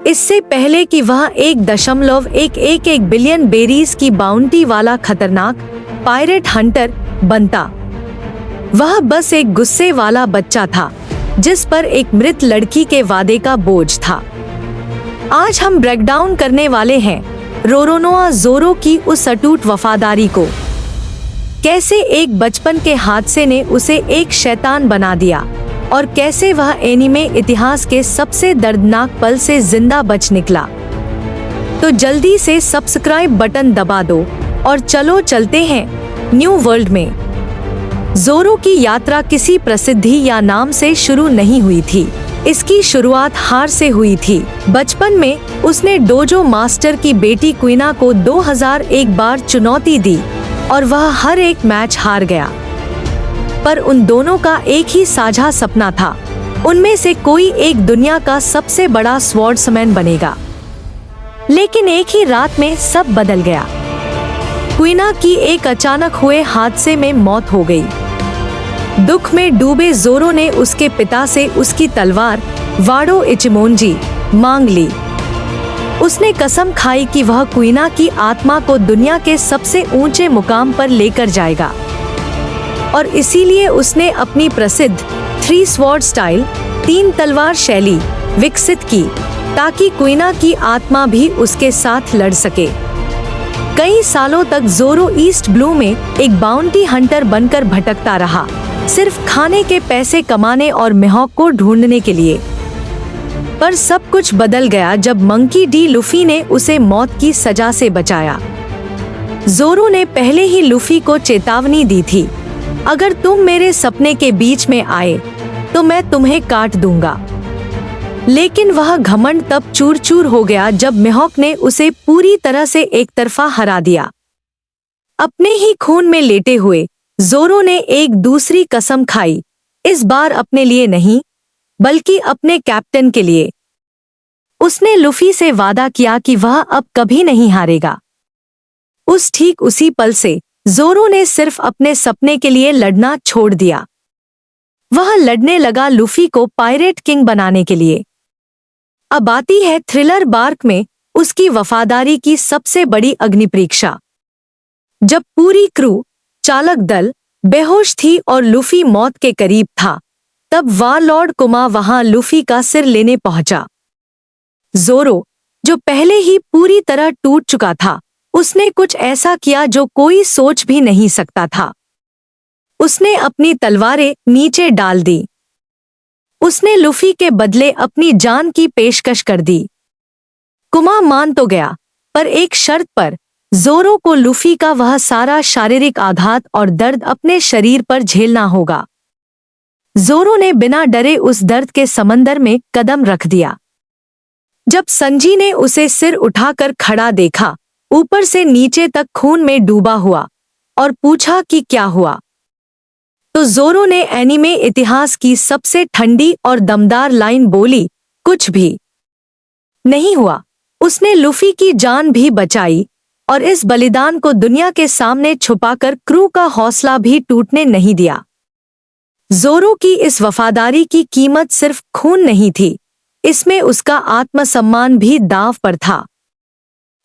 इससे पहले कि वह 1.11 बिलियन बेरीज की बाउंटी वाला खतरनाक पायरेट हंटर बनता, वह बस एक गुस्से वाला बच्चा था जिस पर एक मृत लड़की के वादे का बोझ था। आज हम ब्रेकडाउन करने वाले हैं रोरोनोआ ज़ोरो की उस अटूट वफादारी को, कैसे एक बचपन के हादसे ने उसे एक शैतान बना दिया और कैसे वह एनीमे इतिहास के सबसे दर्दनाक पल से जिंदा बच निकला। तो जल्दी से सब्सक्राइब बटन दबा दो और चलो चलते हैं न्यू वर्ल्ड में। ज़ोरो की यात्रा किसी प्रसिद्धि या नाम से शुरू नहीं हुई थी, इसकी शुरुआत हार से हुई थी। बचपन में उसने डोजो मास्टर की बेटी क्वीना को 2001 बार चुनौती दी और वह हर एक मैच हार गया। पर उन दोनों का एक ही साझा सपना था, उनमें से कोई एक दुनिया का सबसे बड़ा स्वॉर्ड्समैन बनेगा। लेकिन एक ही रात में सब बदल गया। क्वीना की एक अचानक हुए हादसे में मौत हो गई। दुख में डूबे ज़ोरो ने उसके पिता से उसकी तलवार वाडो इचिमोनजी मांग ली। उसने कसम खाई कि वह क्वीना की आत्मा को दुनिया के सबसे ऊंचे मुकाम पर लेकर जाएगा और इसीलिए उसने अपनी प्रसिद्ध 3 स्वॉर्ड स्टाइल 3 तलवार शैली विकसित की ताकि क्वीना की आत्मा भी उसके साथ लड़ सके। कई सालों तक ज़ोरो ईस्ट ब्लू में एक बाउंटी हंटर बनकर भटकता रहा, सिर्फ खाने के पैसे कमाने और मिहोक को ढूंढने के लिए। पर सब कुछ बदल गया जब मंकी डी लूफी ने उसे मौत की सजा से बचाया। ज़ोरो ने पहले ही लूफी को चेतावनी दी थी, अगर तुम मेरे सपने के बीच में आए तो मैं तुम्हें काट दूंगा। लेकिन वह घमंड तब चूर चूर हो गया जब मिहोक ने उसे पूरी तरह से एक तरफा हरा दिया। अपने ही खून में लेटे हुए ज़ोरो ने एक दूसरी कसम खाई, इस बार अपने लिए नहीं बल्कि अपने कैप्टन के लिए। उसने लूफी से वादा किया कि वह अब कभी नहीं हारेगा। ठीक उसी पल से ज़ोरो ने सिर्फ अपने सपने के लिए लड़ना छोड़ दिया। वह लड़ने लगा लूफी को पायरेट किंग बनाने के लिए। अब आती है थ्रिलर बार्क में उसकी वफादारी की सबसे बड़ी अग्निपरीक्षा। जब पूरी क्रू चालक दल बेहोश थी और लूफी मौत के करीब था, तब वारलॉर्ड कुमा वहां लूफी का सिर लेने पहुंचा। ज़ोरो, जो पहले ही पूरी तरह टूट चुका था, उसने कुछ ऐसा किया जो कोई सोच भी नहीं सकता था। उसने अपनी तलवारें नीचे डाल दी। उसने लूफी के बदले अपनी जान की पेशकश कर दी। कुमा मान तो गया, पर एक शर्त पर, ज़ोरो को लूफी का वह सारा शारीरिक आघात और दर्द अपने शरीर पर झेलना होगा। ज़ोरो ने बिना डरे उस दर्द के समंदर में कदम रख दिया। जब संजी ने उसे सिर उठाकर खड़ा देखा, ऊपर से नीचे तक खून में डूबा हुआ, और पूछा कि क्या हुआ, तो ज़ोरो ने एनीमे इतिहास की सबसे ठंडी और दमदार लाइन बोली, कुछ भी नहीं हुआ। उसने लूफी की जान भी बचाई और इस बलिदान को दुनिया के सामने छुपाकर क्रू का हौसला भी टूटने नहीं दिया। ज़ोरो की इस वफादारी की कीमत सिर्फ खून नहीं थी, इसमें उसका आत्मसम्मान भी दांव पर था।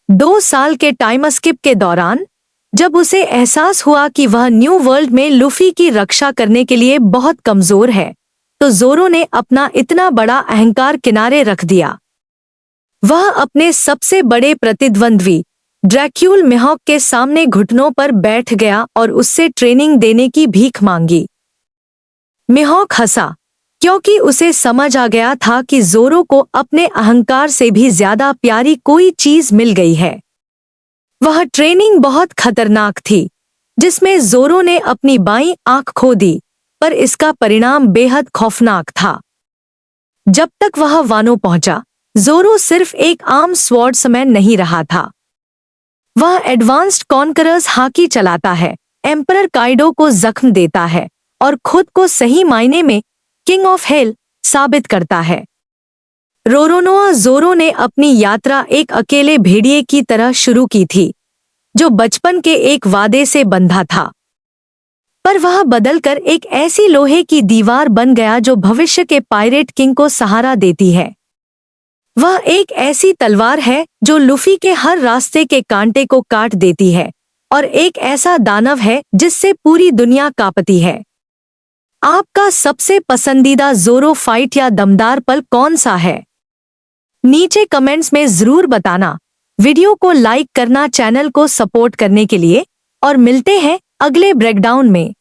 2 साल के टाइम स्किप के दौरान जब उसे एहसास हुआ कि वह न्यू वर्ल्ड में लूफी की रक्षा करने के लिए बहुत कमजोर है, तो ज़ोरो ने अपना इतना बड़ा अहंकार किनारे रख दिया। वह अपने सबसे बड़े प्रतिद्वंद्वी ड्रैक्यूल मिहोक के सामने घुटनों पर बैठ गया और उससे ट्रेनिंग देने की भीख मांगी। मिहोक हंसा, क्योंकि उसे समझ आ गया था कि ज़ोरो को अपने अहंकार से भी ज्यादा प्यारी कोई चीज मिल गई है। वह ट्रेनिंग बहुत खतरनाक थी, जिसमें ज़ोरो ने अपनी बाईं आंख खो दी, पर इसका परिणाम बेहद खौफनाक था। जब तक वह वानो पहुंचा, ज़ोरो सिर्फ एक आम स्वॉर्ड्समैन नहीं रहा था। वह एडवांस्ड कॉन्करर्स हाकी चलाता है, एम्परर काइडो को जख्म देता है और खुद को सही मायने में किंग ऑफ हेल साबित करता है। रोरोनोआ ज़ोरो ने अपनी यात्रा एक अकेले भेड़िए की तरह शुरू की थी, जो बचपन के एक वादे से बंधा था, पर वह बदलकर एक ऐसी लोहे की दीवार बन गया जो भविष्य के पायरेट किंग को सहारा देती है। वह एक ऐसी तलवार है जो लूफी के हर रास्ते के कांटे को काट देती है और एक ऐसा दानव है जिससे पूरी दुनिया कांपती है। आपका सबसे पसंदीदा ज़ोरो फाइट या दमदार पल कौन सा है? नीचे कमेंट्स में जरूर बताना। वीडियो को लाइक करना चैनल को सपोर्ट करने के लिए, और मिलते हैं अगले ब्रेकडाउन में।